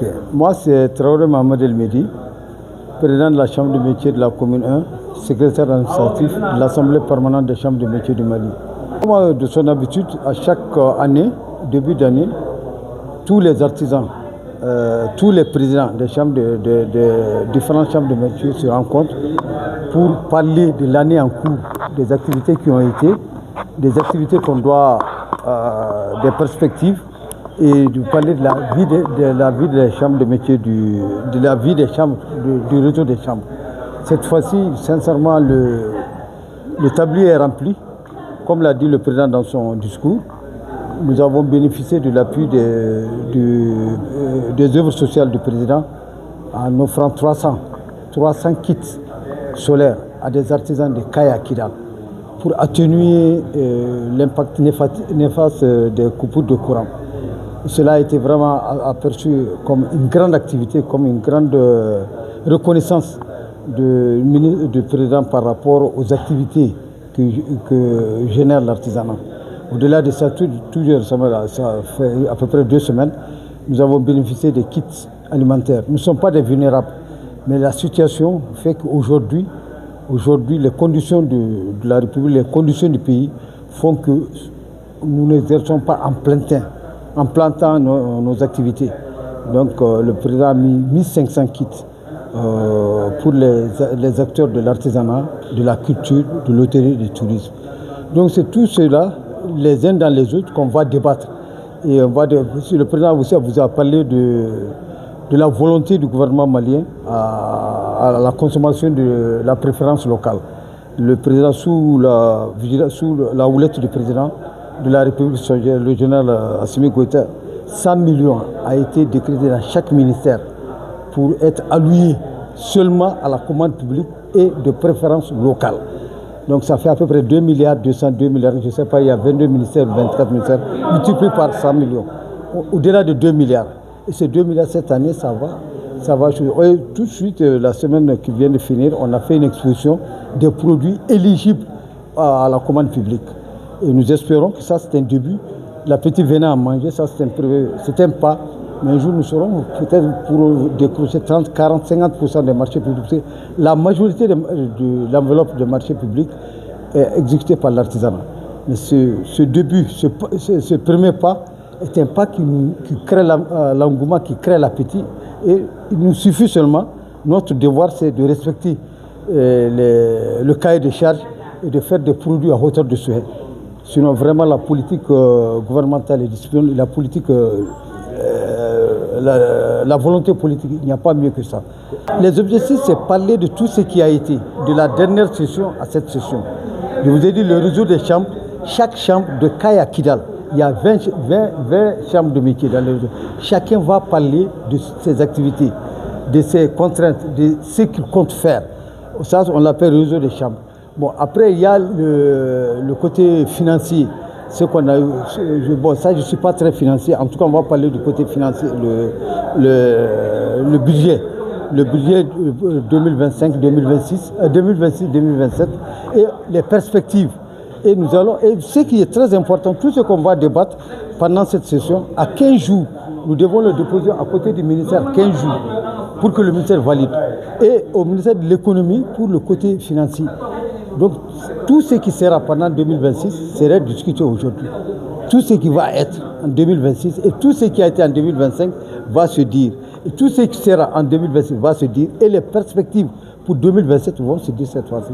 Ok. Moi, c'est Traoré Mohamed El Mehdi, président de la Chambre de métiers de la commune 1, secrétaire administratif de l'Assemblée permanente des chambres de métiers du Mali. Comme de son habitude, à chaque année, début d'année, tous les artisans, tous les présidents des chambres de différentes chambres de métiers se rencontrent pour parler de l'année en cours, des activités qui ont été, des activités qu'on doit, des perspectives, et de parler de la vie des chambres de métiers, de la vie des chambres, du réseau des chambres. Cette fois-ci, sincèrement, le tablier est rempli. Comme l'a dit le président dans son discours, nous avons bénéficié de l'appui des œuvres sociales du président en offrant 300 kits solaires à des artisans de Kaya Kidal pour atténuer l'impact néfaste des coupures de courant. Cela a été vraiment aperçu comme une grande activité, comme une grande reconnaissance du président par rapport aux activités que génère l'artisanat. Au-delà de ça, ça fait à peu près 2 semaines, nous avons bénéficié des kits alimentaires. Nous ne sommes pas des vulnérables, mais la situation fait qu'aujourd'hui, les conditions de la République, les conditions du pays font que nous n'exerçons pas en plantant nos activités. Donc le président a mis 1500 kits pour les acteurs de l'artisanat, de la culture, de l'hôtellerie et du tourisme. Donc c'est tout cela, les uns dans les autres, qu'on va débattre. Et le président aussi vous a parlé de la volonté du gouvernement malien à la consommation de la préférence locale. Le président, sous la houlette du président de la République, le général Assimi Goïta, 100 millions a été décrété dans chaque ministère pour être alloué seulement à la commande publique et de préférence locale. Donc ça fait à peu près 2 milliards, 202 milliards, je ne sais pas, il y a 22 ministères, 24 ministères, multiplié par 100 millions, au-delà de 2 milliards. Et ces 2 milliards cette année, ça va. Et tout de suite, la semaine qui vient de finir, on a fait une exposition des produits éligibles à la commande publique. Et nous espérons que ça, c'est un début. L'appétit venant à manger, ça, c'est un pas. Mais un jour, nous serons peut-être pour décrocher 30, 40, 50% des marchés publics. La majorité de l'enveloppe des marchés publics est exécutée par l'artisanat. Mais ce début, ce premier pas, est un pas qui crée l'engouement, qui crée l'appétit. Et il nous suffit seulement, notre devoir, c'est de respecter le cahier de charges et de faire des produits à hauteur de souhait. Sinon, vraiment, la politique gouvernementale est disciplinée, la politique, la volonté politique, il n'y a pas mieux que ça. Les objectifs, c'est parler de tout ce qui a été, de la dernière session à cette session. Je vous ai dit, le réseau des chambres, chaque chambre de Kaya Kidal, il y a 20 chambres de métiers dans le réseau. Chacun va parler de ses activités, de ses contraintes, de ce qu'il compte faire. Ça, on l'appelle réseau des chambres. Bon, après, il y a le côté financier. Ce qu'on a eu, bon, ça, je ne suis pas très financier. En tout cas, on va parler du côté financier, le budget. Le budget 2025, 2026, 2026, 2027 et les perspectives. Et ce qui est très important, tout ce qu'on va débattre pendant cette session, à 15 jours, nous devons le déposer à côté du ministère, 15 jours, pour que le ministère valide. Et au ministère de l'économie, pour le côté financier. Donc, tout ce qui sera pendant 2026 sera discuté aujourd'hui. Tout ce qui va être en 2026 et tout ce qui a été en 2025 va se dire. Et tout ce qui sera en 2026 va se dire. Et les perspectives pour 2027 vont se dire cette fois-ci.